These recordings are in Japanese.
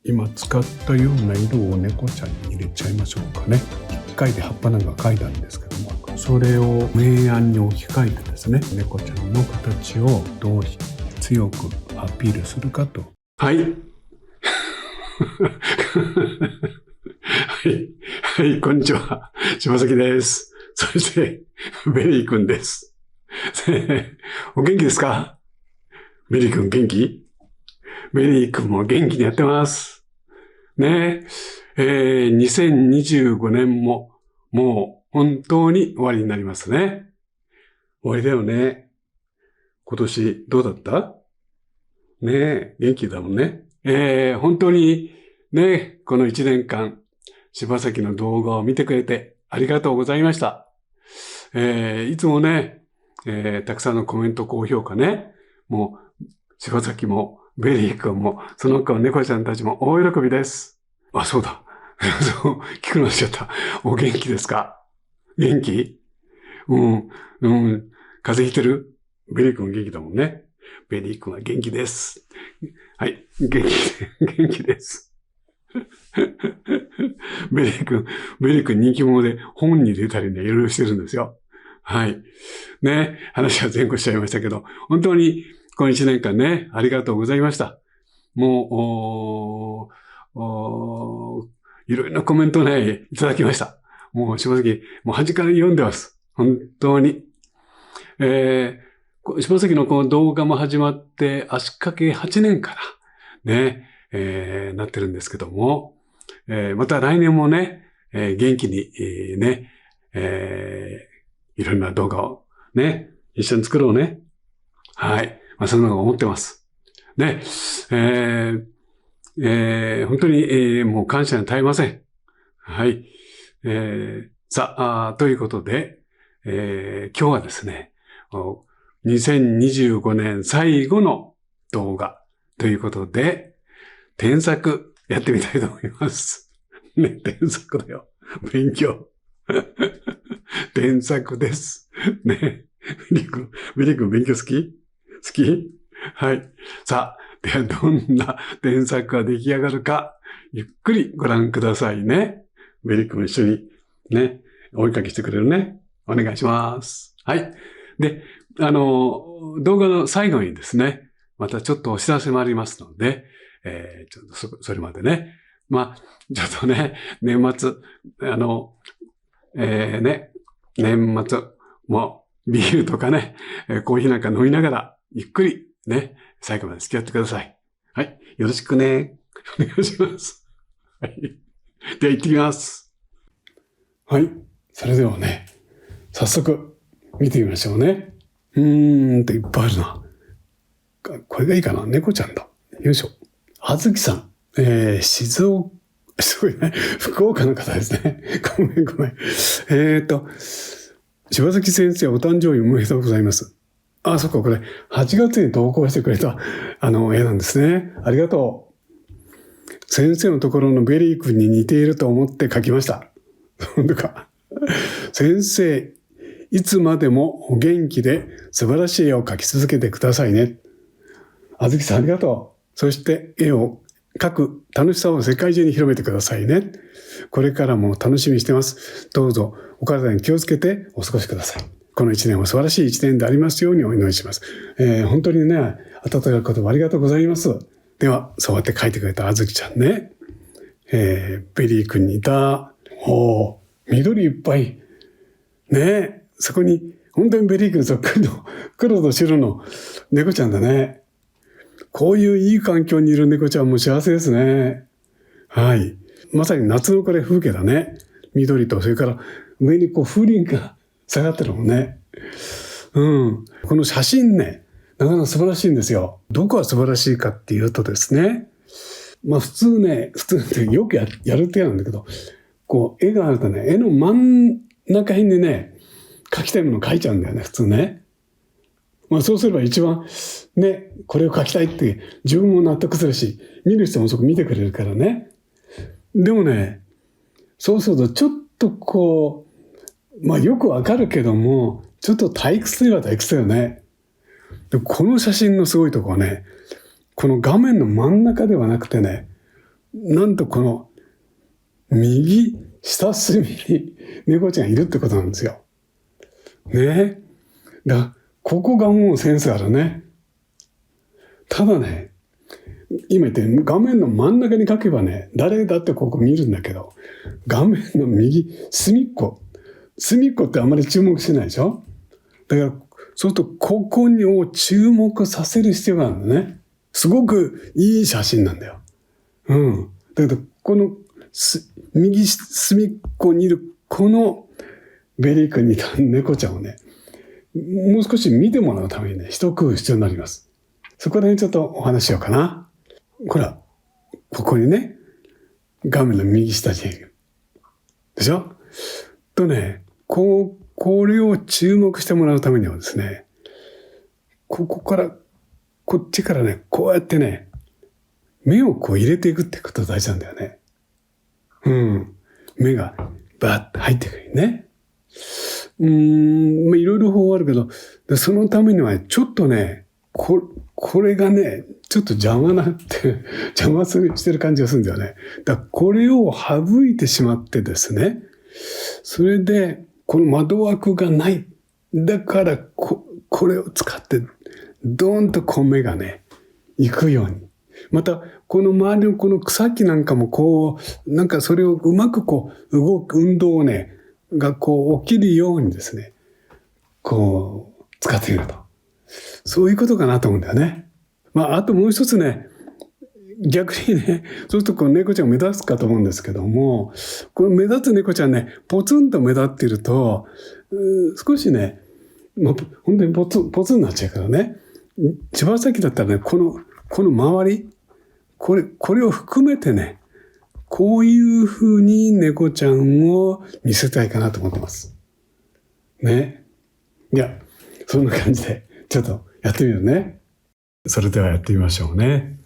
今使ったような色を猫ちゃんに入れちゃいましょうかね。1回で葉っぱなんか描いたんですけども、それを明暗に置き換えてですね、猫ちゃんの形をどう強くアピールするかと。はい。はい、こんにちは。柴崎です。そして、ベリー君です。お元気ですか？ベリー君元気？ベリー君も元気にやってます。ねえ。2025年も、もう本当に終わりになりますね。終わりだよね。今年どうだった？ねえ、元気だもんね。本当にね、この1年間、柴崎の動画を見てくれてありがとうございました。いつもね、たくさんのコメント、高評価ね、もう、柴崎も、ベリー君も、その他の猫ちゃんたちも大喜びです。あ、そうだ。そう、聞くのしちゃった。お元気ですか？元気？うん、風邪ひいてる？ベリー君元気だもんね。ベリー君は元気です。はい、元気です。ベリー君人気者で本に出たりね、いろいろしてるんですよ。はい。ね、話は前後しちゃいましたけど、本当にこの1年間ね、ありがとうございました。もう、いろいろなコメントをね、いただきました。もう正直、もう端から読んでます。本当に。柴崎のこの動画も始まって足掛け8年からね、なってるんですけども、また来年もね、元気に、ね、いろんな動画をね、一緒に作ろうね。はい。そんなのを思ってます。ね、本当に、もう感謝に絶えません。はい。ということで、今日はですね、2025年最後の動画ということで、添削やってみたいと思います。ね、添削だよ。勉強。添削です。ね。ビリ君勉強好き？はい。ではどんな添削が出来上がるか、ゆっくりご覧くださいね。ベリ君も一緒にね、お絵かきしてくれるね。お願いします。はい。で、動画の最後にですね、またちょっとお知らせもありますので、ちょっとそれまでね。ちょっとね、年末、年末もビールとかね、コーヒーなんか飲みながら、ゆっくりね、最後まで付き合ってください。はい。よろしくね。お願いします。はい。では行ってきます。はい。それではね、早速見てみましょうね。いっぱいあるな。これがいいかな。猫ちゃんだ。よいしょ。あずきさん。静岡、すごいね。福岡の方ですね。ごめん。柴崎先生、お誕生日おめでとうございます。あ、そっか、これ、8月に投稿してくれた、絵なんですね。ありがとう。先生のところのベリー君に似ていると思って書きました。本当か。先生、いつまでもお元気で素晴らしい絵を描き続けてくださいね。あずきさんありがとう。そして絵を描く楽しさを世界中に広めてくださいね。これからも楽しみにしてます。どうぞお体に気をつけてお過ごしください。この一年も素晴らしい一年でありますようにお祈りします。本当にね、温かい言葉ありがとうございます。では、そうやって描いてくれたあずきちゃんね。ベリー君にいた。緑いっぱい。ね、そこに本当にベリー君そっくりの黒と白の猫ちゃんだね。こういういい環境にいる猫ちゃんも幸せですね。はい。まさに夏のこれ風景だね。緑と、それから上に風鈴が下がってるもんね。この写真ね、なかなか素晴らしいんですよ。どこが素晴らしいかっていうとですね。普通ってよくやる手なんだけど、絵があるとね、絵の真ん中辺にね、描きたいものを描いちゃうんだよね、普通ね。そうすれば一番ね、これを描きたいって自分も納得するし、見る人もそこ見てくれるからね。でもね、そうするとちょっとよくわかるけども、ちょっと退屈といえば退屈だよね。でこの写真のすごいとこはね、この画面の真ん中ではなくてね、なんとこの右下隅に猫ちゃんいるってことなんですよ。ね。ここがもうセンスあるね。ただね、今言って画面の真ん中に書けばね、誰だってここ見るんだけど、画面の右隅っこってあまり注目しないでしょ。だからそうするとここにを注目させる必要があるんだね。すごくいい写真なんだよ。だけどこの右隅っこにいるこのベリー君にいた猫ちゃんをね、もう少し見てもらうためにね、一工夫必要になります。そこら辺ちょっとお話しようかな。ほら、ここにね、画面の右下にいる。でしょ？とね、これを注目してもらうためにはですね、こっちからね、こうやってね、目をこう入れていくってことが大事なんだよね。目がバッと入ってくるね。いろいろ方法あるけど、そのためにはちょっとね、これがね、ちょっと邪魔してる感じがするんだよね。だからこれを省いてしまってですね、それで、この窓枠がない。だからこれを使って、ドーンとこう目がね、行くように。また、この周りのこの草木なんかもこう、なんかそれをうまくこう、運動をね、がこう起きるようにですね、こう、使ってみると。そういうことかなと思うんだよね。あともう一つね、逆にね、そうするとこの猫ちゃん目立つかと思うんですけども、この目立つ猫ちゃんね、ポツンと目立っていると、少しね、本当にポツンになっちゃうからね、千葉崎だったらね、この周り、これを含めてね、こういうふうに猫ちゃんを見せたいかなと思ってます。ね。いや、そんな感じで、ちょっとやってみるね。それではやってみましょうね。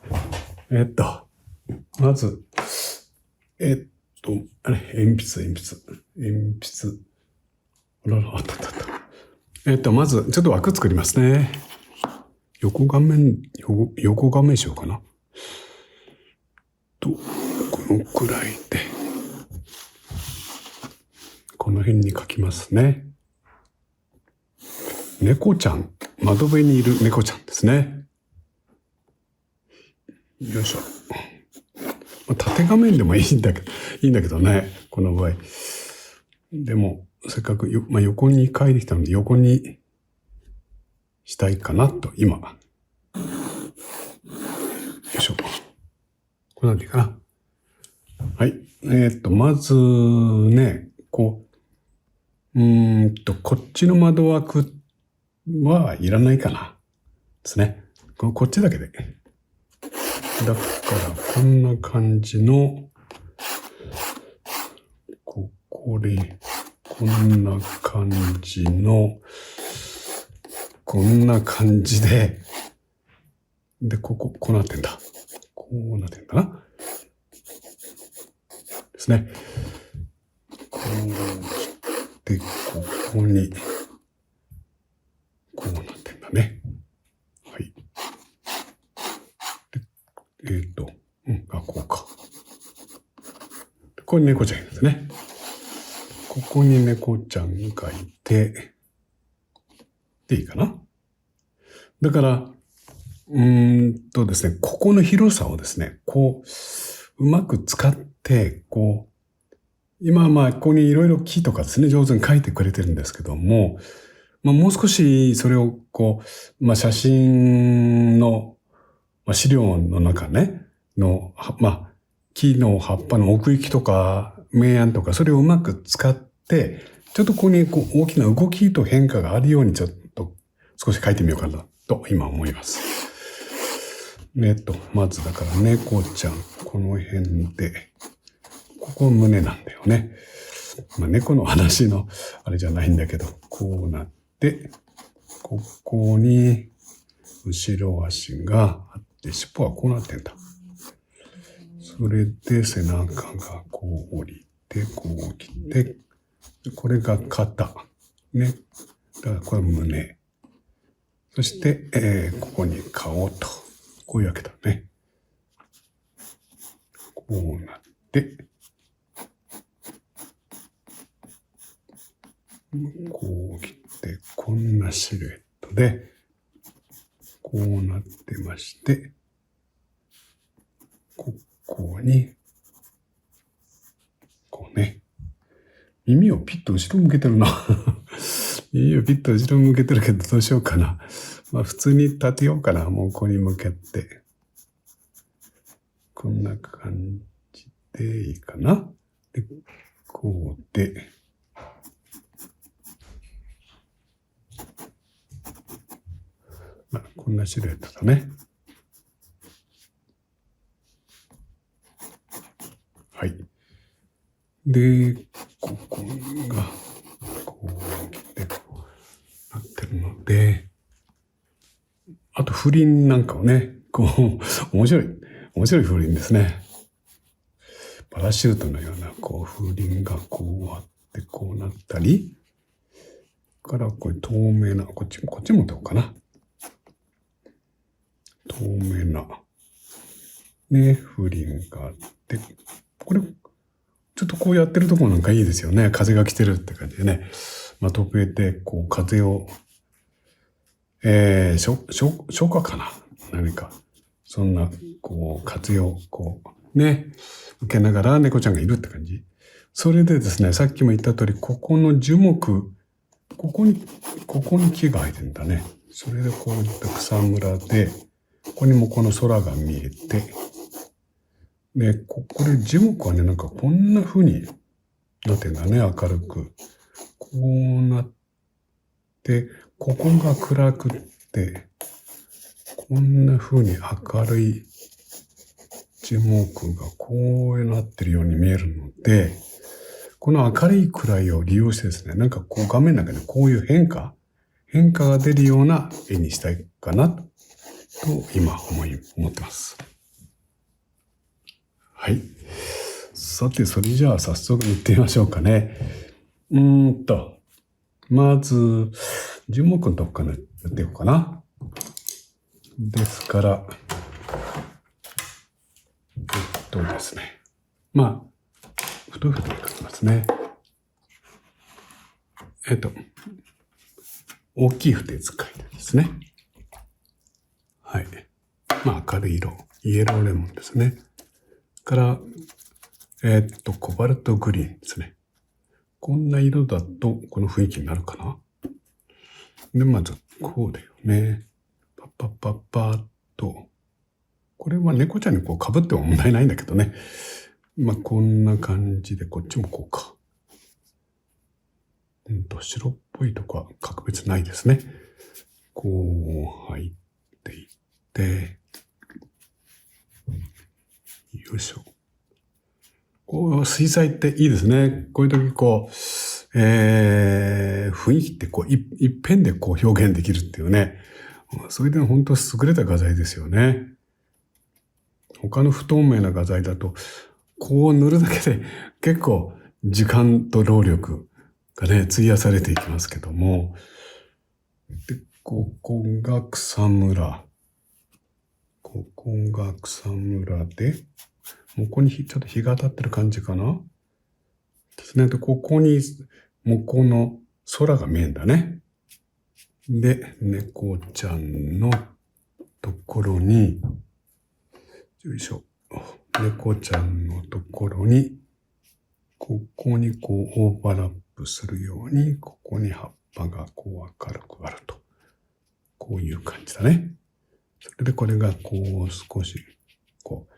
まず、鉛筆。あった。まず、ちょっと枠作りますね。横画面しようかな。このくらいで、この辺に書きますね。猫ちゃん、窓辺にいる猫ちゃんですね。よいしょ。縦画面でもいいんだけどね、この場合。でも、せっかく横に書いてきたので、横にしたいかなと、今。よいしょ。これなんていいかな。はい。まずね、こっちの窓枠はいらないかな。ですね。こっちだけで。だから、こんな感じの、こんな感じで、こうなってんだ。こうなってんだな。ですね。こうで、ここに、こうなってんだね。はい。で、こうか。ここに猫ちゃんいるんですね。ここに猫ちゃんがいて、でいいかな。だから、ですね、ここの広さをですね、こう、うまく使って、こう、今ここにいろいろ木とかですね、上手に描いてくれてるんですけども、もう少しそれをこう、写真の、資料の中ね、の、木の葉っぱの奥行きとか、明暗とか、それをうまく使って、ちょっとここにこう大きな動きと変化があるようにちょっと少し描いてみようかなと今思います。まずだから猫ちゃん、この辺で、ここ胸なんだよね。猫の話のあれじゃないんだけど、こうなって、ここに後ろ足があって、尻尾はこうなってんだ。それで背中がこう降りて、こう来て、これが肩。ね。だからこれ胸。そして、ここに顔と。こういうわけだね。こうなって、こう切って、こんなシルエットで、こうなってまして、ここに、こうね、耳をピッと後ろ向けてるな。耳をピッと後ろ向けてるけどどうしようかな。まあ普通に立てようかな。もうここに向けて。こんな感じでいいかな。で、こうで、まあ、こんなシルエットだね。はい。で、ここが、こう来て、こうなってるので、あと風鈴なんかをね、こう、面白い風鈴ですね。パラシュートのような、こう、風鈴がこうあって、こうなったり、からこれ透明な、こっちもどうかな。透明な、ね、風鈴があって、これ、ちょっとこうやってるところなんかいいですよね。風が来てるって感じでね。まあ、時計こう風を、初夏かな。何か。そんな、こう、風を、こう、ね、受けながら猫ちゃんがいるって感じ。それでですね、さっきも言った通り、ここの樹木、ここに木が生えてんだね。それでこういった草むらで、ここにもこの空が見えて、で、これ樹木はね、なんかこんな風になってんだね、明るく。こうなって、ここが暗くって、こんな風に明るい樹木がこうなってるように見えるので、この明るい暗いを利用してですね、なんかこう画面の中でこういう変化が出るような絵にしたいかなと今思ってます。はい。さて、それじゃあ早速行ってみましょうかね。まず、樹木のとこからやっていこうかな。ですから、ですね。まあ、太い筆で書きますね。大きい筆使いですね。はい。まあ、明るい色。イエローレモンですね。から、コバルトグリーンですね。こんな色だと、この雰囲気になるかな。で、まず、こうだよね。パッパッパッパーっと。これは猫ちゃんにこう被っても問題ないんだけどね。まあ、こんな感じで、こっちもこうか。白っぽいとこは格別ないですね。こう入っていって、よいしょ。こう水彩っていいですね。こういう時こう、雰囲気ってこう一辺でこう表現できるっていうね。それで本当優れた画材ですよね。他の不透明な画材だと、こう塗るだけで結構時間と労力がね、費やされていきますけども。で、ここが草むら。ここが草むらで、ここにちょっと日が当たってる感じかなですね。で、ここに向こうの空が見えるんだね。で、猫ちゃんのところに、よいしょ。猫ちゃんのところに、ここにこうオーバーラップするように、ここに葉っぱがこう明るくあると。こういう感じだね。それでこれがこう少しこう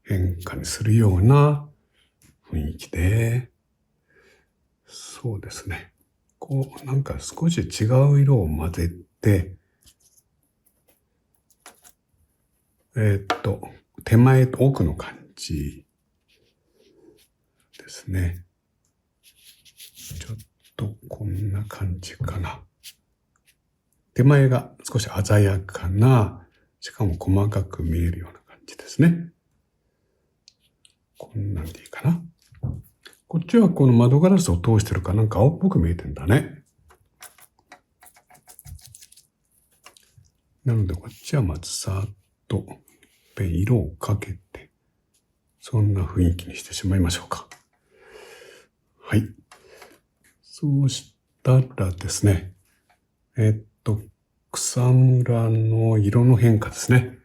変化にするような雰囲気で、そうですね。こうなんか少し違う色を混ぜて、手前と奥の感じですね。ちょっとこんな感じかな。手前が少し鮮やかな、しかも細かく見えるような感じですね。こんなんでいいかな。こっちはこの窓ガラスを通してるからなんか青っぽく見えてんだね。なのでこっちはまずさーっと色をかけて、そんな雰囲気にしてしまいましょうか。はい。そうしたらですね、草むらの色の変化ですね。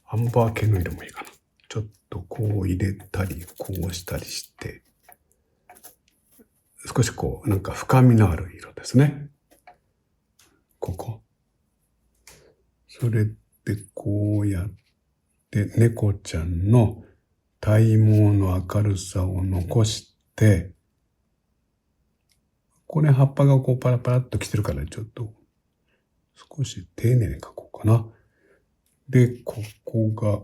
アンバー系の色もいいかな。ちょっとこう入れたり、こうしたりして、少しこう、なんか深みのある色ですね。ここ。それでこうやって、猫ちゃんの体毛の明るさを残して、これ葉っぱがこうパラパラっと来てるから、ちょっと少し丁寧に描こうかな。で、ここが、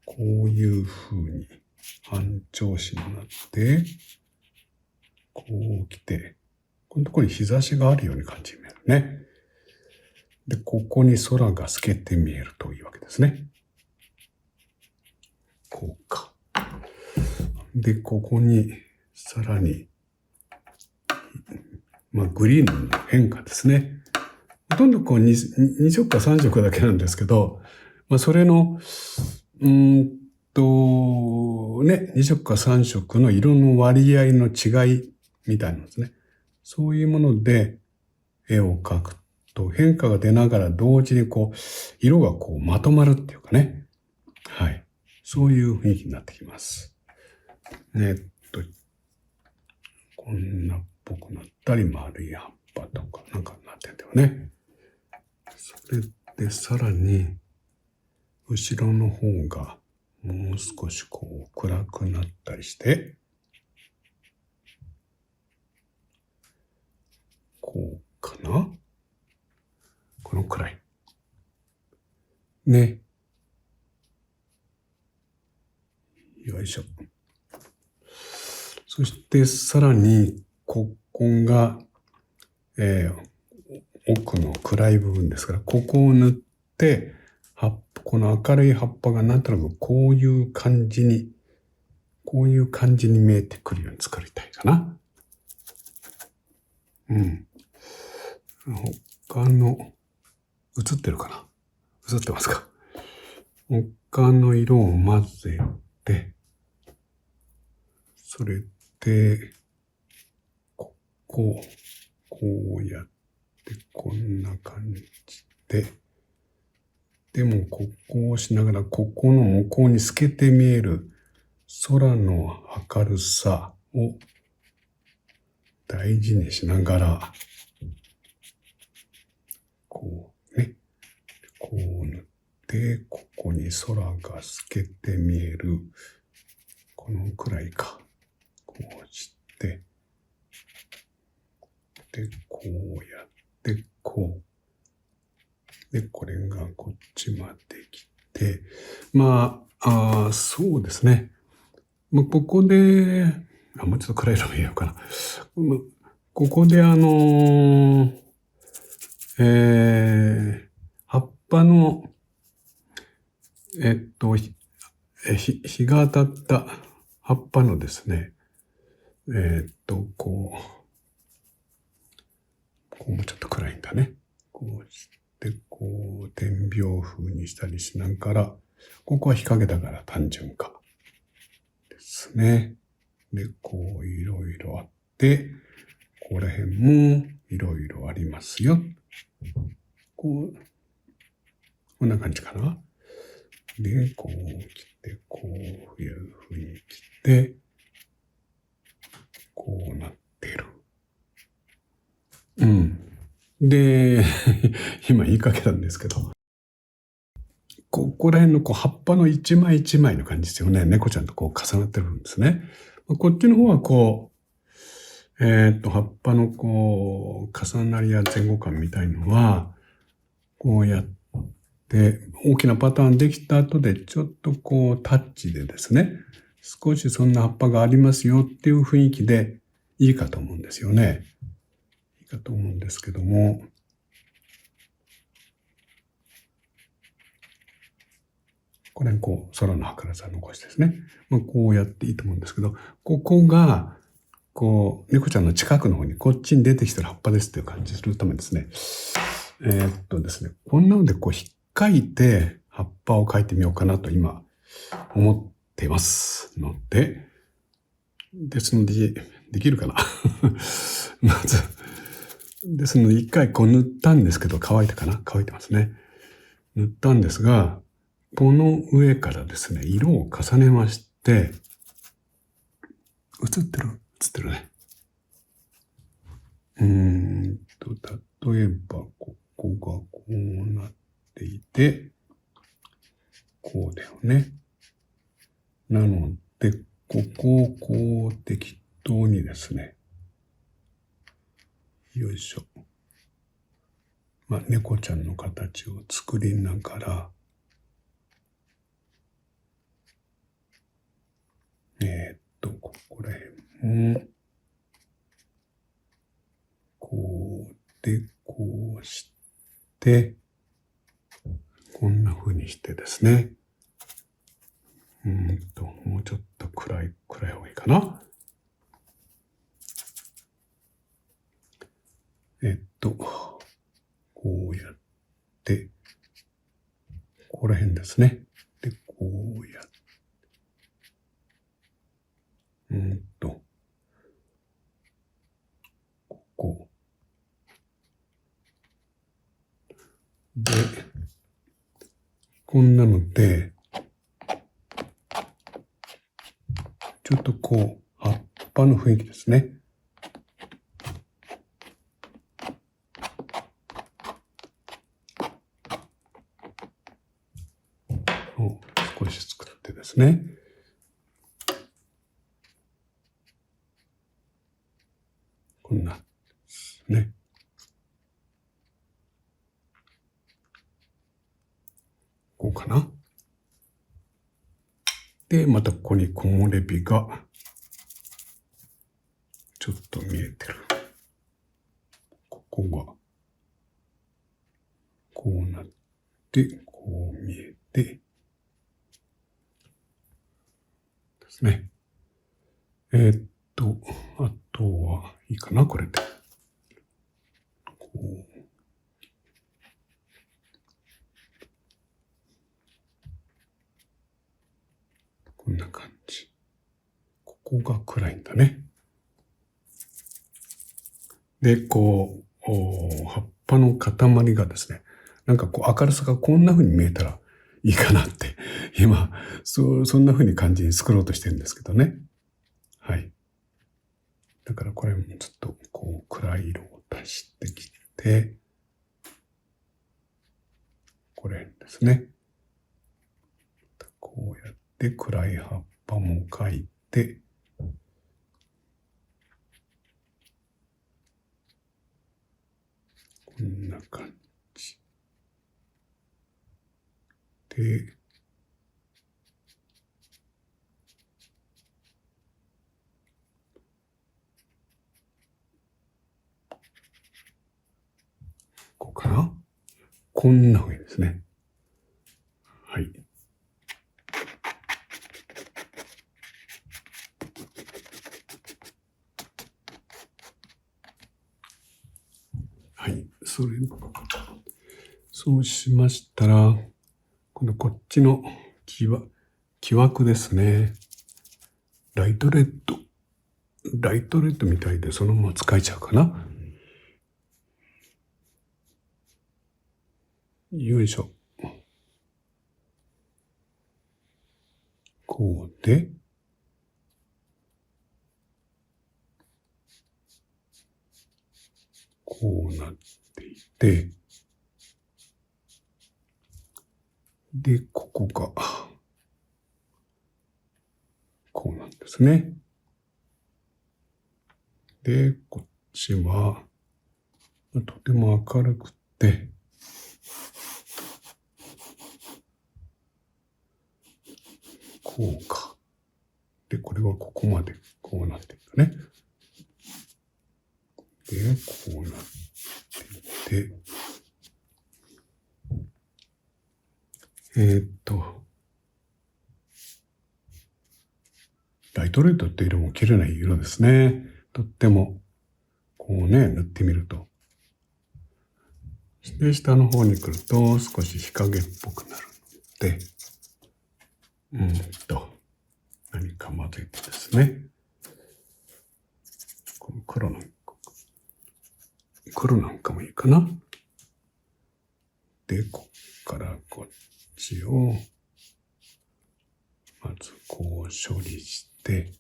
こういう風に半調子になって、こう来て、このところに日差しがあるように感じるね。で、ここに空が透けて見えるというわけですね。こうか。で、ここにさらに、グリーンの変化ですね。ほとんどこう 2色か3色だけなんですけど、それの、2色か3色の色の割合の違いみたいなんですね。そういうもので絵を描くと変化が出ながら同時にこう、色がこうまとまるっていうかね。はい。そういう雰囲気になってきます。こんなっぽくなったり、丸い葉っぱとかなんかなってんだよね。それでさらに、後ろの方がもう少しこう暗くなったりして、こうかな？このくらい。ね。よいしょ。そしてさらに、ここが、奥の暗い部分ですから、ここを塗って、この明るい葉っぱがなんとなくこういう感じに見えてくるように作りたいかな。うん。他の、映ってるかな？映ってますか？他の色を混ぜて、それで、こうやって、こんな感じで、でもここをしながら、ここの向こうに透けて見える空の明るさを大事にしながら、こうね、こう塗って、ここに空が透けて見える、このくらいか。こうして、で、こうやって、こう。で、これがこっちまで来て、そうですね。ここで、もうちょっと暗いのがいいのかな。ここで葉っぱの、日が当たった葉っぱのですね、こうもうちょっと暗いんだね。こうして、こう、点描風にしたりしながら、ここは日陰だから単純化ですね。で、こう、いろいろあって、ここら辺もいろいろありますよ。こんな感じかな。で、こう来て、こういう風に来て、こうなってる。うん。で、今言いかけたんですけど、ここら辺のこう葉っぱの一枚一枚の感じですよね。猫ちゃんとこう重なってるんですね。こっちの方はこう、葉っぱのこう、重なりや前後感みたいのは、こうやって、大きなパターンできた後で、ちょっとこうタッチでですね、少しそんな葉っぱがありますよっていう雰囲気でいいかと思うんですよね。いいかと思うんですけども、これこう空の明るさを残してですね、こうやっていいと思うんですけど、ここがこう猫ちゃんの近くの方にこっちに出てきてる葉っぱですっていう感じするためですね。ですね、こんなのでこう引っかいて葉葉っぱを描いてみようかなと今思ってますので、ですので、できるかなまず、ですので一回こう塗ったんですけど、乾いたかな？乾いてますね。塗ったんですが、この上からですね、色を重ねまして、映ってるね。例えば、ここがこうなっていて、こうだよね。なので、ここをこう適当にですね、よいしょ。猫ちゃんの形を作りながら、ここら辺も、こうで、こうして、こんな風にしてですね。もうちょっと暗い方がいいかな。こうやって、ここら辺ですね。で、こうやって、ここ。で、こんなので、ちょっとこう、葉っぱの雰囲気ですね。を少し作ってですね。こんなですね。こうかな。で、またここに木漏れ日がちょっと見えてる。ここがこうなって、こう見えてですね。あとはいいかな、これで。こうこんな感じ。ここが暗いんだね。で、こう、葉っぱの塊がですね、なんかこう明るさがこんな風に見えたらいいかなって、今、そんな風に感じに作ろうとしてるんですけどね。はい。だからこれもちょっとこう暗い色を足してきて、これですね。こうやって暗い葉っぱも描いて、こんな感じで、こうかな？こんな風にですね。はい。はい。そうしましたら、今度こっちの木枠ですね。ライトレッドみたいでそのまま使えちゃうかな。よいしょ。こうで、こうなっていて、で、ここが、こうなんですね。で、こっちは、とても明るくて、こうか。で、これはここまでこうなってるんだね。で、こうなっていて、ライトレッドって色も綺麗な色ですね。とっても、こうね、塗ってみると。で、下の方に来ると少し日陰っぽくなる。、何か混ぜてですね、この黒なんかもいいかな。で、こっからこっちを、まずこう処理して、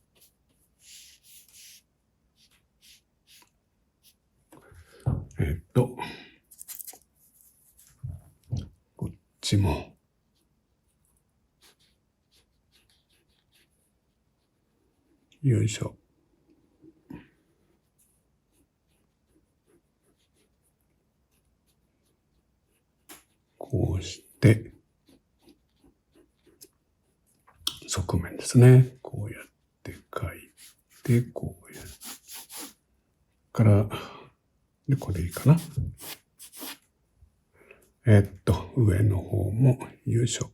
こっちも、よいしょ。こうして、側面ですね。こうやって書いて、こうやって、から、で、これでいいかな。上の方も、よいしょ。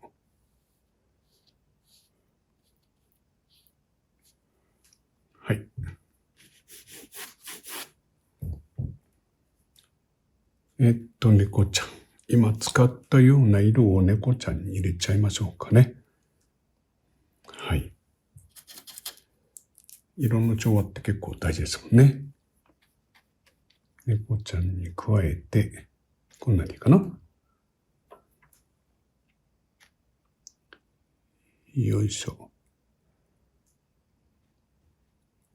はい。猫ちゃん。今使ったような色を猫ちゃんに入れちゃいましょうかね。はい。色の調和って結構大事ですもんね。猫ちゃんに加えて、こんなでいいかな。よいしょ。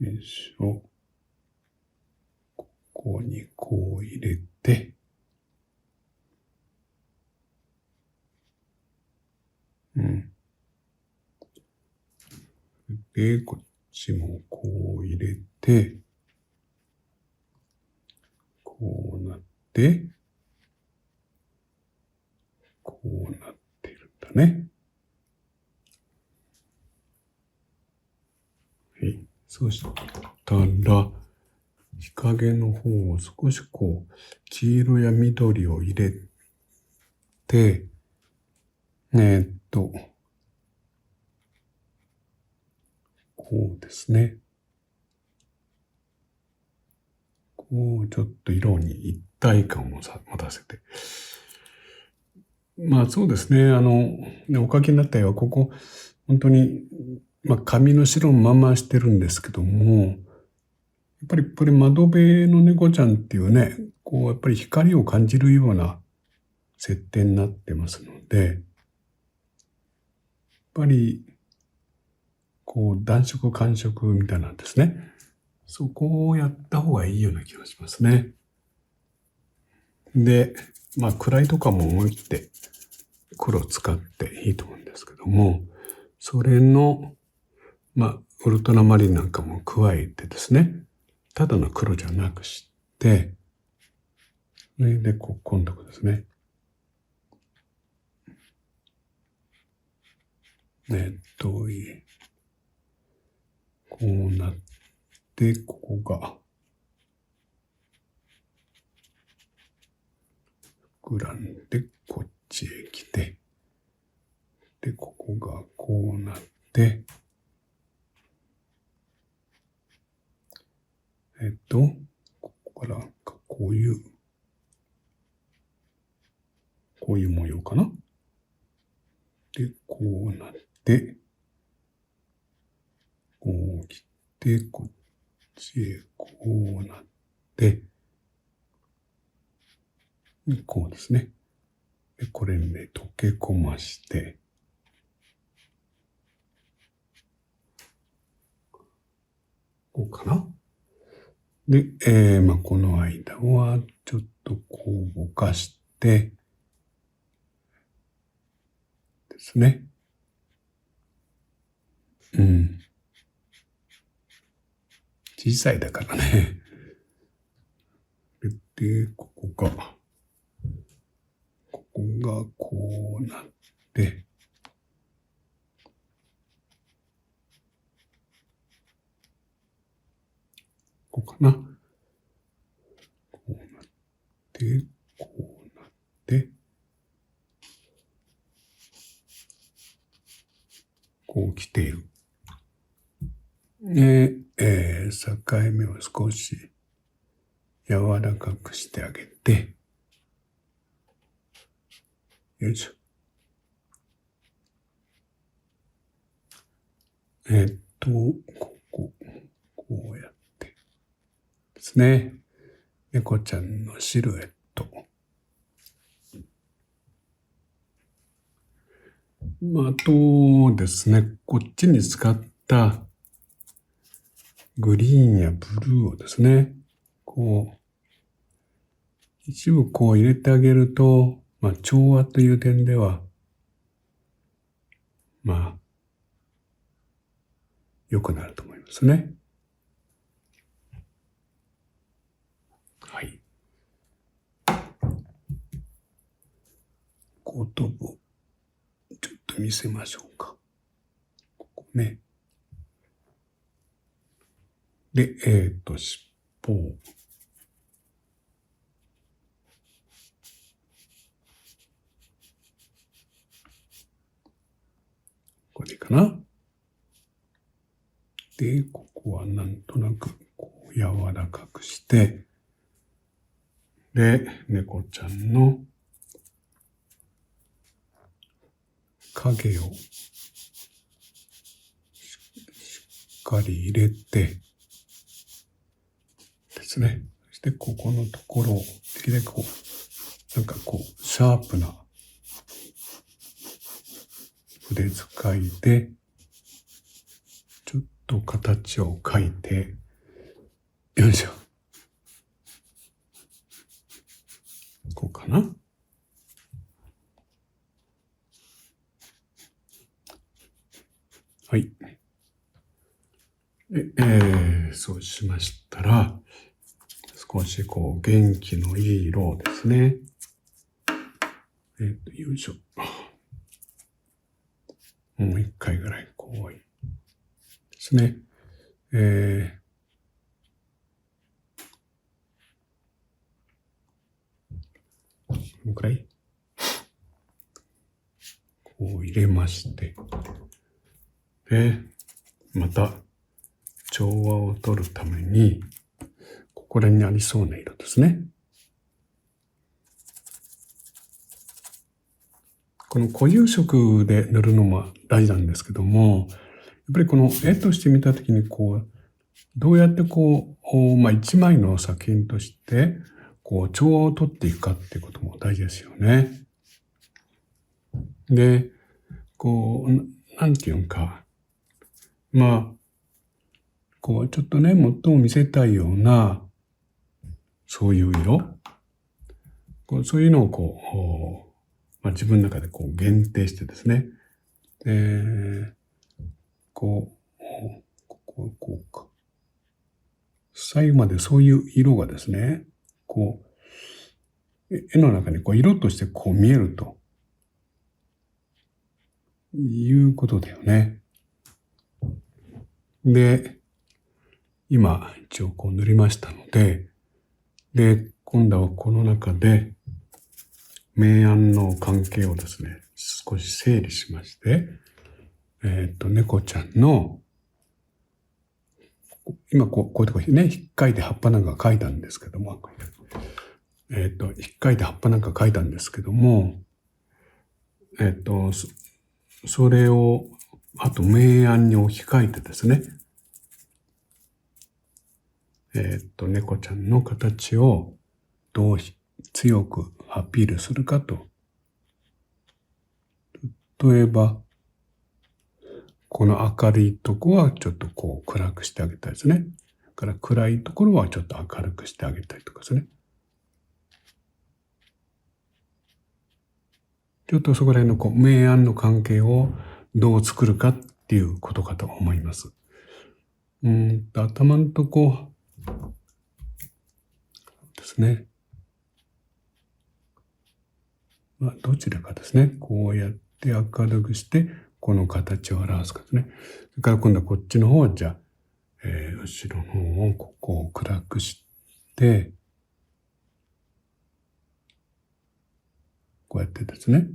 よいしょ。ここにこう入れて、で、こっちもこう入れて、こうなって、こうなってるんだね。はい。そしたら、日陰の方を少しこう、黄色や緑を入れて、こうですね。こう、ちょっと色に一体感を持たせて。まあそうですね。お書きになった絵は、ここ、本当に、紙の白のまましてるんですけども、やっぱりこれ窓辺の猫ちゃんっていうね、こう、やっぱり光を感じるような設定になってますので、やっぱり、こう、暖色寒色みたいなんですね。そこをやった方がいいような気がしますね。で、暗いとかも思い切って黒を使っていいと思うんですけども、それの、ウルトラマリンなんかも加えてですね、ただの黒じゃなくして、それで今度ですね。こうなって、ここが、膨らんで、こっちへ来て、で、ここがこうなって、ここからこういう模様かな。で、こうなって、こう来て、こっちへこうなって、こうですね。で、これね、溶け込まして、こうかな。で、この間は、ちょっとこうぼかして、ですね。小さいだからね。で、ここがこうなって、こうかな。こうなって、こうなって、こう来ている。で、境目を少し柔らかくしてあげて、よいしょ。こうやってですね。猫ちゃんのシルエット。あとですね、こっちに使ったグリーンやブルーをですね、一部入れてあげると、調和という点では、良くなると思いますね。はい。後頭部をちょっと見せましょうか。ここね。で、尻尾を。これでいいかな。で、ここはなんとなく柔らかくして、で、猫ちゃんの影をしっかり入れてですね。そしてここのところをできるだけシャープな筆使いでちょっと形を描いて、よいしょ。こうかな。はい。で、そうしましたら、少し元気のいい色をですね。よいしょ。もう一回ぐらいですね。このくらい入れまして。で、また調和を取るために、ここらにありそうな色ですね。この固有色で塗るのも大事なんですけども、やっぱりこの絵として見たときにどうやって一枚の作品として調和を取っていくかっていうことも大事ですよね。で、なんていうんか、ちょっとね、最も見せたいような、そういう色、そういうのを自分の中で限定してですね、こうか。最後までそういう色がですね、絵の中に色として見えるということだよね。で、今一応塗りましたので、今度はこの中で明暗の関係をですね、少し整理しまして、猫ちゃんの今こういうとこね、引っかいて葉っぱなんか描いたんですけども、引っかいて葉っぱなんか描いたんですけども、それを、あと明暗に置き換えてですね、猫ちゃんの形をどう強くアピールするかと。例えば、この明るいとこはちょっと暗くしてあげたいですね。から暗いところはちょっと明るくしてあげたりとかですね。ちょっとそこら辺の明暗の関係をどう作るかっていうことかと思います。頭のとこですね。どちらかですね。こうやって明るくして、この形を表すかですね。それから今度はこっちの方は、じゃあ、後ろの方をここを暗くして、こうやってですね。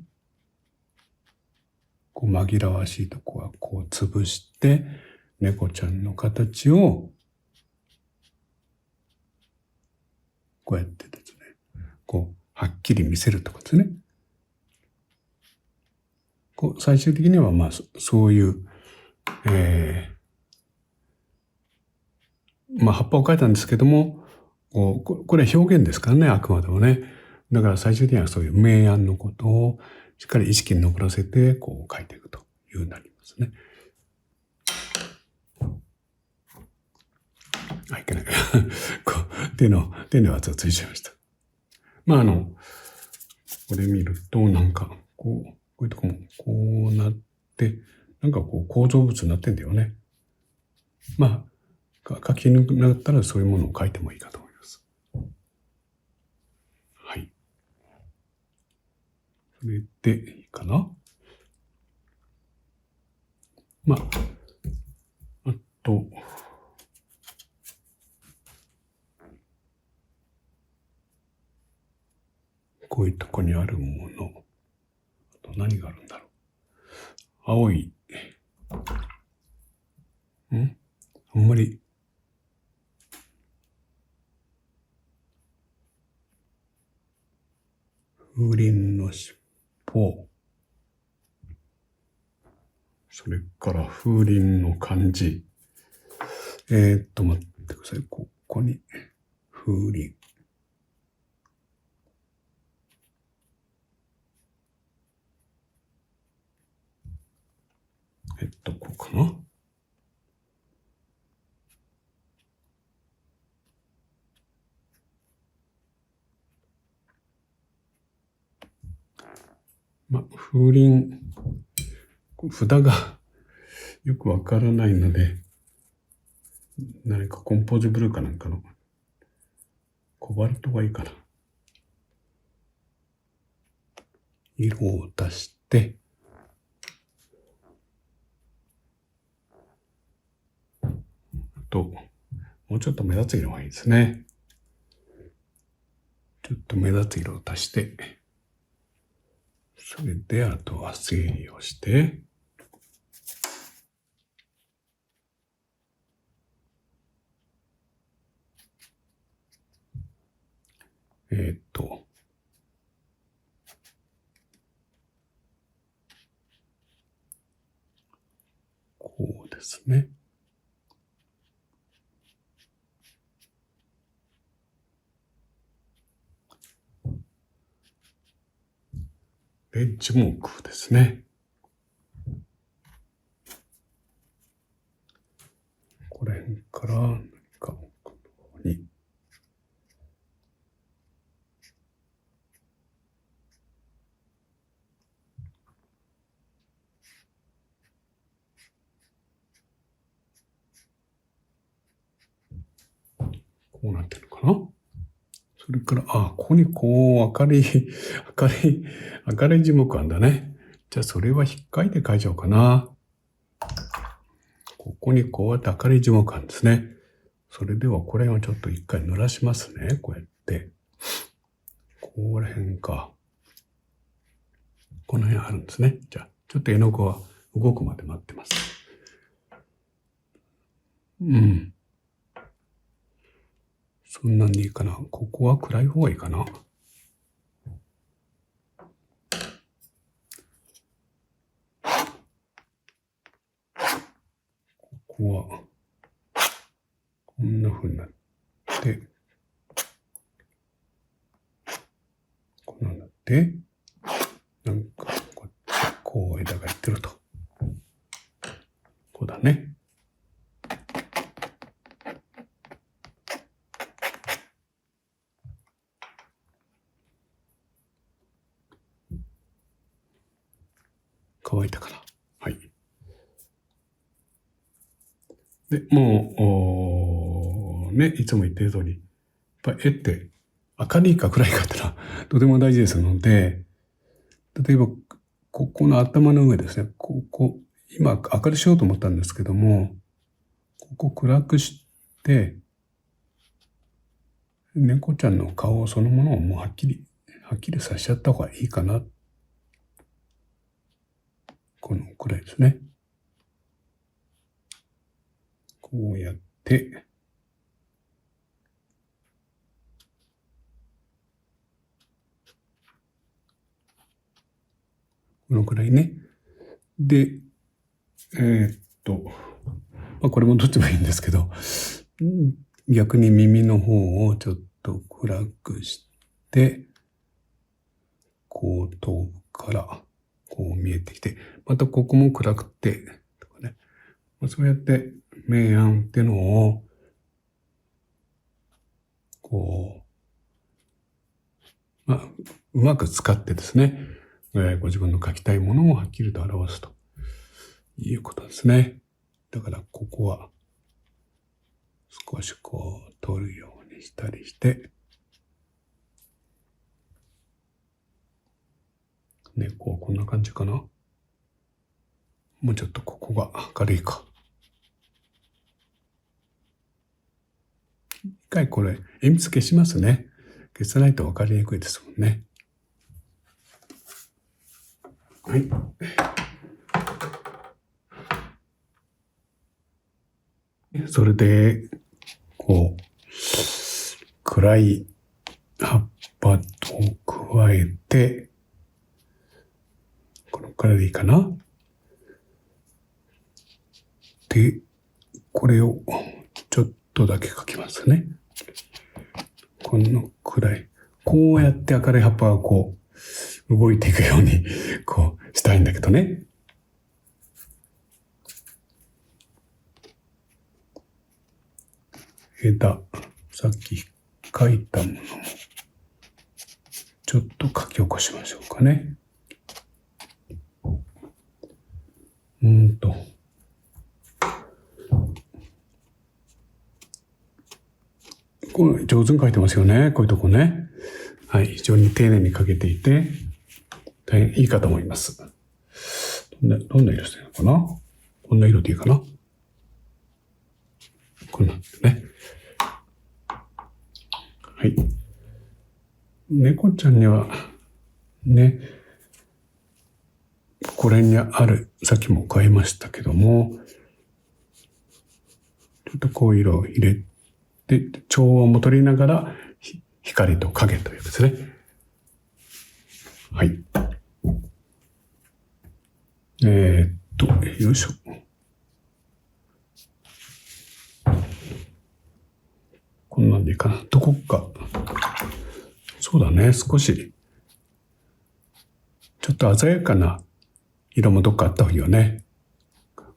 紛らわしいとこは潰して、猫ちゃんの形を、こうやってですね。はっきり見せるとかですね。最終的にはそういう葉っぱを描いたんですけども、これは表現ですからね、あくまでもね。だから最終的にはそういう明暗のことをしっかり意識に残らせて、描いていくというようになりますね。いけない。手の圧がついちゃいました。これ見ると、こういうとこもこうなって、構造物になってんだよね。書きにくくなったらそういうものを書いてもいいかと思います。はい。それでいいかな。あと、こういうとこにあるもの。あと何があるんだろう。青い。あんまり。風鈴の尻尾。それから風鈴の漢字。待ってください。ここに風鈴。こうかな。風鈴、札がよくわからないので、何かコンポジブルかなんかのコバルトがいいかな。色を出して、あと、もうちょっと目立つ色がいいですね。ちょっと目立つ色を足して、それであとは整理をして、こうですね。で、樹木ですね。これから何かここにこうなってるのかな。それから、ここに明るい樹木あんだね。じゃあそれは引っかいて書いちゃおうかな。ここにこうやって明るい樹木あるんですね。それではこれをちょっと一回濡らしますね。こうやって。ここら辺か。この辺あるんですね。じゃあ、ちょっと絵の具は動くまで待ってます。そんなんでいいかな。ここは暗い方がいいかな。ここは、こんな風になって、こんなになって、こっち、こう枝がいってると。こうだね。乾いたかな。はい。で、もう、いつも言ってる通り、やっぱ絵って明るいか暗いかってのはとても大事ですので、例えば、ここの頭の上ですね。今明るくしようと思ったんですけども、ここ暗くして、猫ちゃんの顔そのものをもうはっきりさせちゃった方がいいかな。このくらいですね。こうやって、このくらいね。で、これもどっちもいいんですけど、逆に耳の方をちょっと暗くして、こう遠くからこう見えてきて、またここも暗くて、とかね。そうやって明暗っていうのを、こう、うまく使ってですね、ご自分の書きたいものをはっきりと表すということですね。だからここは少しこう取るようにしたりして、ね、こんな感じかな。もうちょっとここが明るいか。一回これ鉛筆消しますね。消さないと分かりにくいですもんね。はい。それで、暗い葉っぱを加えて、このくらいでいいかな。で、これをちょっとだけ描きますね。このくらい。こうやって明るい葉っぱが動いていくように、したいんだけどね。枝、さっき描いたものも、ちょっと書き起こしましょうかね。これ上手に描いてますよね。こういうとこね。はい。非常に丁寧に描けていて、大変いいかと思います。どんな色してるのかな？こんな色でいいかな？こんなんですね。はい。猫ちゃんには、ね、これにある、さっきも買いましたけども、ちょっとこう色を入れて、調和も取りながら、光と影というですね。はい。よいしょ。こんなんでいいかな。どこか。そうだね。少し、ちょっと鮮やかな色もどっかあった方がいいよね。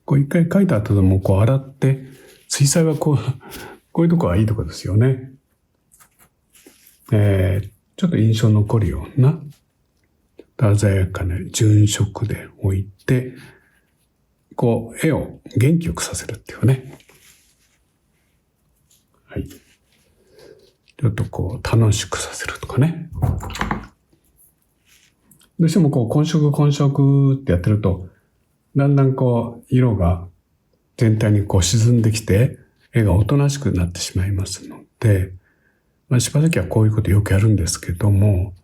一回描いた後でも洗って、水彩はこういうとこはいいとこですよね。ちょっと印象残るような、鮮やかな純色で置いて、絵を元気よくさせるっていうね。はい。ちょっと楽しくさせるとかね。どうしても混色ってやってると、だんだん色が全体に沈んできて、絵がおとなしくなってしまいますので、柴崎はこういうことよくやるんですけども、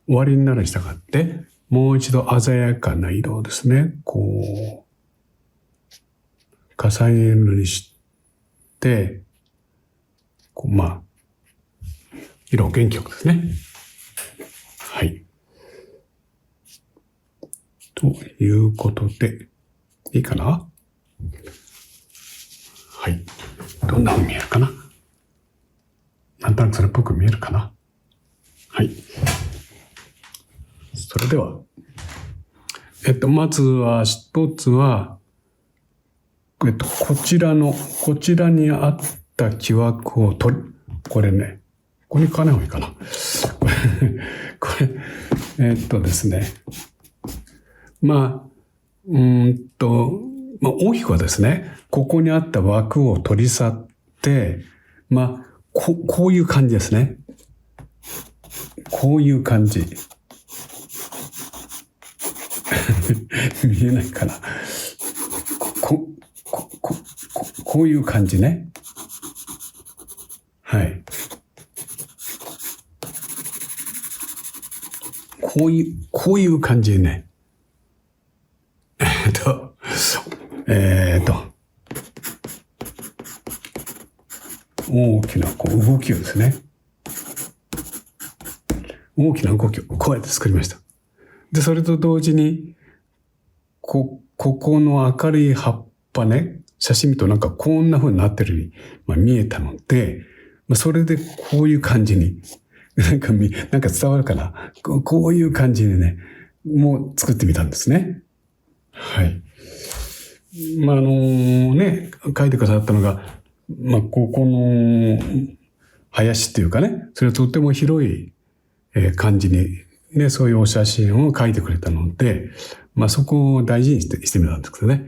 終わりになるに従って、もう一度鮮やかな色をですね、重ねるにして、色を元気よくですね。はい。ということで、いいかな？はい。どんな風に見えるかな？なんとなくそれっぽく見えるかな？はい。それでは、まずは一つは、こちらにあった木枠をこれね、ここに書かない方がいいかな。これ、ですね。大きくはですね、ここにあった枠を取り去って、こういう感じですね。こういう感じ。見えないかな。こういう感じね。はい。こういう感じね。大きな動きをですね。大きな動きをこうやって作りました。で、それと同時に、ここの明るい葉っぱね、写真見るとなんかこんな風になってるように、見えたので、それでこういう感じに、なんか伝わるかな。こういう感じにね、もう作ってみたんですね。はい。書いてくださったのが、ここの林っていうかね、それはとっても広い感じに、ね、そういうお写真を描いてくれたので、そこを大事にしてみたんですけどね。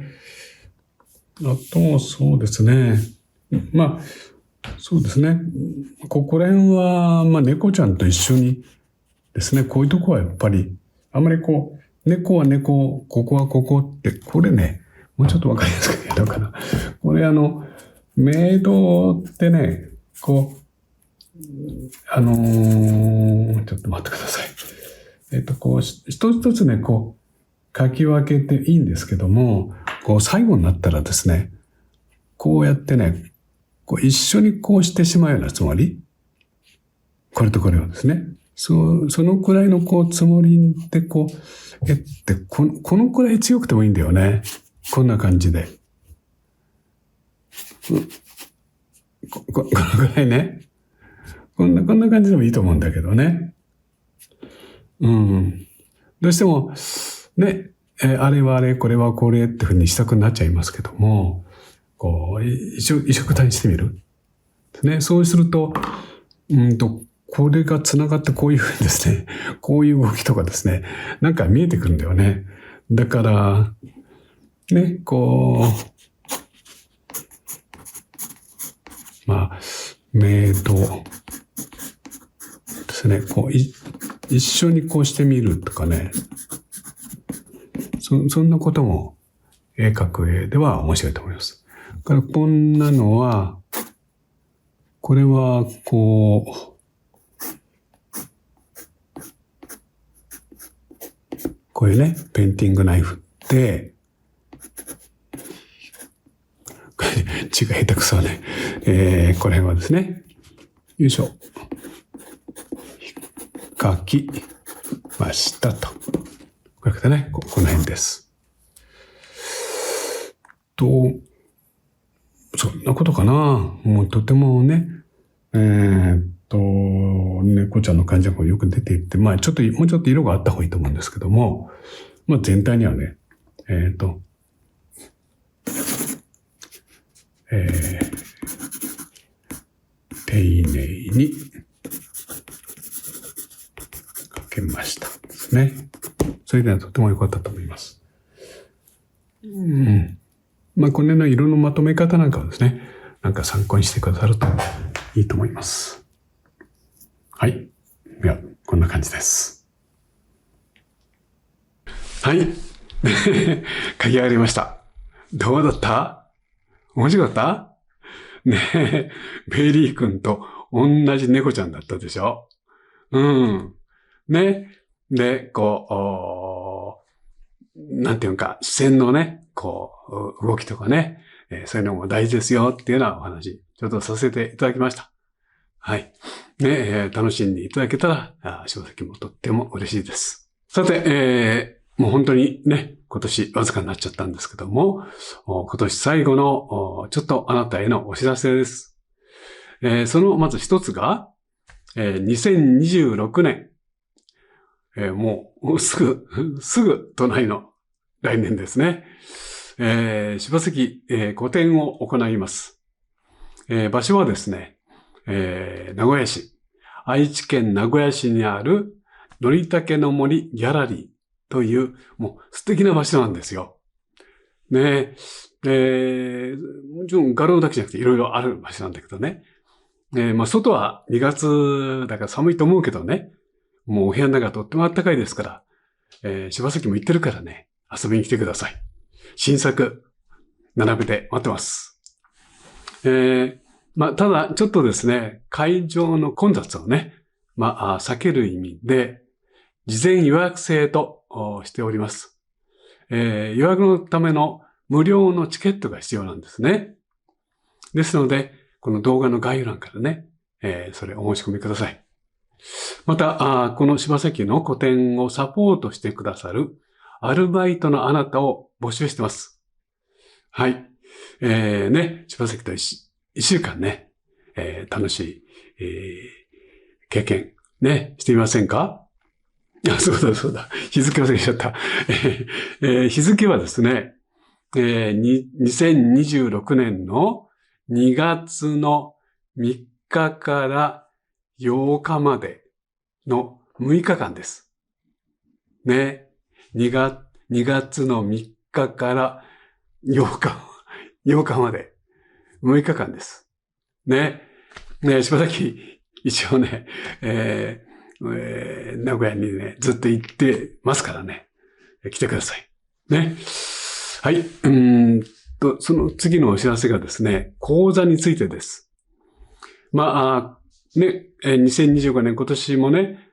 あと、そうですね。そうですね。ここら辺は、猫ちゃんと一緒にですね、こういうとこはやっぱり、あんまり猫は猫、ここはここって、これね、もうちょっとわかりやすく言うのかな。これメイドってね、ちょっと待ってください。一つ一つね、書き分けていいんですけども、最後になったらですね、こうやってね、一緒にしてしまうようなつもり、これとこれをですね、そのくらいのつもりでこのくらい強くてもいいんだよね。こんな感じで。このくらいね。こんな感じでもいいと思うんだけどね。どうしても、ね、あれはあれ、これはこれってふうにしたくなっちゃいますけども、一緒くたにしてみる。ね、そうすると、これが繋がってこういうふうにですね、こういう動きとかですね、なんか見えてくるんだよね。だから、ね、メイドですね、一緒にしてみるとかね、そんなことも絵描く絵では面白いと思います。だからこんなのは、これはこういうね、ペンティングナイフで、字が下手くそね。これはですね、よいしょ。書きましたと。これでね、この辺です。そんなことかな。もうとてもね、猫ちゃんの感じがよく出ていって、もうちょっと色があった方がいいと思うんですけども、全体にはね、丁寧に書けましたですね。それではとても良かったと思います。この色のまとめ方なんかをですね、なんか参考にしてくださるといいと思います。はい。では、こんな感じです。はい。書き上がりました。どうだった？面白かったねえ、ベイリー君と同じ猫ちゃんだったでしょ？ね。で、なんていうか、視線のね、動きとかね、そういうのも大事ですよっていうようなお話、ちょっとさせていただきました。はい。ね、楽しんでいただけたら、正直もとっても嬉しいです。さて、もう本当にね、今年わずかになっちゃったんですけども、今年最後の、ちょっとあなたへのお知らせです。そのまず一つが、2026年、もうすぐ隣の来年ですね。柴崎、個展を行います。場所はですね、名古屋市、愛知県名古屋市にあるのりたけの森ギャラリーという、もう素敵な場所なんですよ。ねもちろん画廊だけじゃなくていろいろある場所なんだけどね。外は2月だから寒いと思うけどね。もうお部屋の中とっても暖かいですから、柴崎も行ってるからね、遊びに来てください。新作、並べて待ってます。ただ、ちょっとですね、会場の混雑をね、避ける意味で、事前予約制としております。予約のための無料のチケットが必要なんですね。ですので、この動画の概要欄からね、それお申し込みください。また、この柴崎の個展をサポートしてくださるアルバイトのあなたを募集してます。はい。ね、柴崎と一週間ね、楽しい、経験、ね、してみませんか？そうだ。日付忘れちゃった。日付はですね、2026年の2月の3日から8日までの6日間です。ね。2月の3日から8日まで6日間です。ね。柴崎、一応ね、名古屋にね、ずっと行ってますからね。来てください。ね。はい。その次のお知らせがですね、講座についてです。2025年今年もね、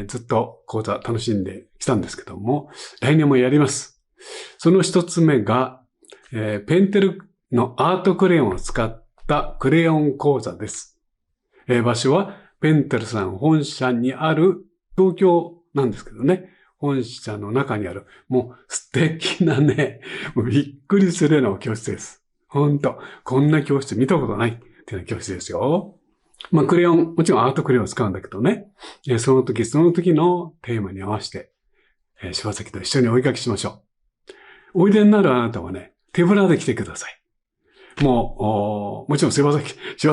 ずっと講座楽しんできたんですけども、来年もやります。その一つ目が、ペンテルのアートクレヨンを使ったクレヨン講座です。場所はペンテルさん本社にある東京なんですけどね、本社の中にある、もう素敵なね、もうびっくりするような教室です。ほんと、こんな教室見たことないっていうような教室ですよ。クレヨン、もちろんアートクレヨンを使うんだけどね、その時のテーマに合わせて、柴崎と一緒にお絵描きしましょう。おいでになるあなたはね、手ぶらで来てください。もちろん柴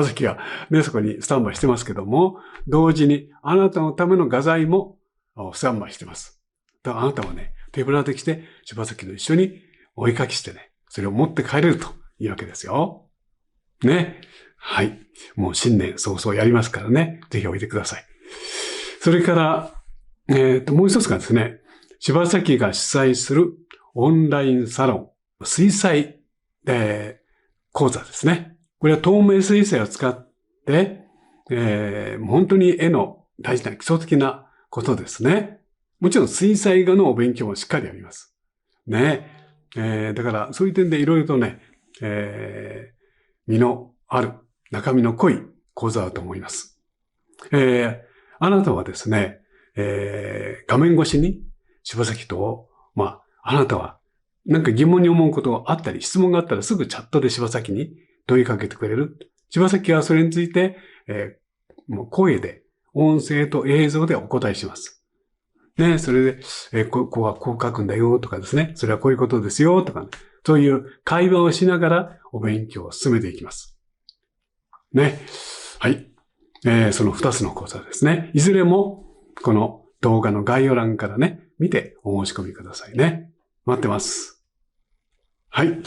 崎がね、そこにスタンバイしてますけども、同時にあなたのための画材もスタンバイしてます。だからあなたはね、手ぶらで来て、柴崎と一緒にお絵描きしてね、それを持って帰れるというわけですよ。ね。はい。もう新年早々やりますからね、ぜひおいでください。それから、もう一つがですね、柴崎が主催するオンラインサロン、水彩、講座ですね。これは透明水彩を使って、本当に絵の大事な基礎的なことですね。もちろん水彩画のお勉強もしっかりあります。ね。だからそういう点でいろいろとね、身のある、中身の濃い講座だと思います。あなたはですね、画面越しに柴崎と、あなたはなんか疑問に思うことがあったり、質問があったらすぐチャットで柴崎に問いかけてくれる。柴崎はそれについて、もう声で、音声と映像でお答えします。ね、それで、ここはこう書くんだよとかですね、それはこういうことですよとか、ね、そういう会話をしながらお勉強を進めていきます。ね。はい。その2つの講座ですね。いずれも、この動画の概要欄からね、見てお申し込みくださいね。待ってます。はい。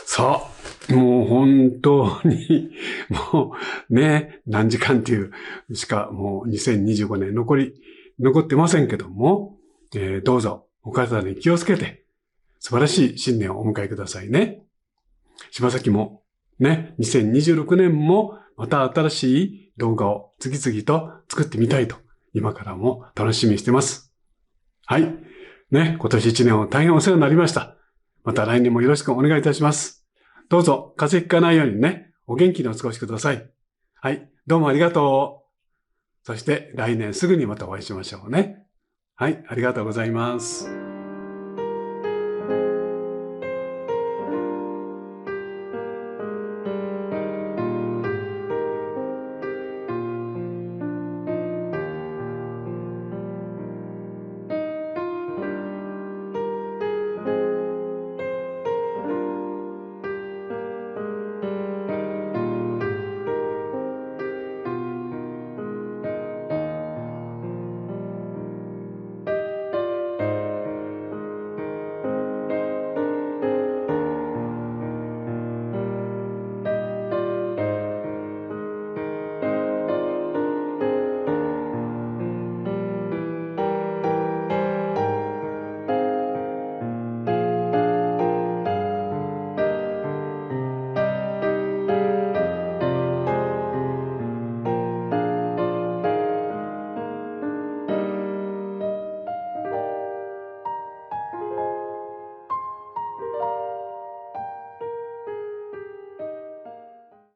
さあ、もう本当に、もうね、何時間っていうしかもう2025年残ってませんけども、どうぞお体に気をつけて素晴らしい新年をお迎えくださいね。柴崎もね、2026年もまた新しい動画を次々と作ってみたいと今からも楽しみにしてます。はい。ね、今年1年を大変お世話になりました。また来年もよろしくお願いいたします。どうぞ風邪ひかないようにね、お元気にお過ごしください。はい。どうもありがとう。そして来年すぐにまたお会いしましょうね。はい。ありがとうございます。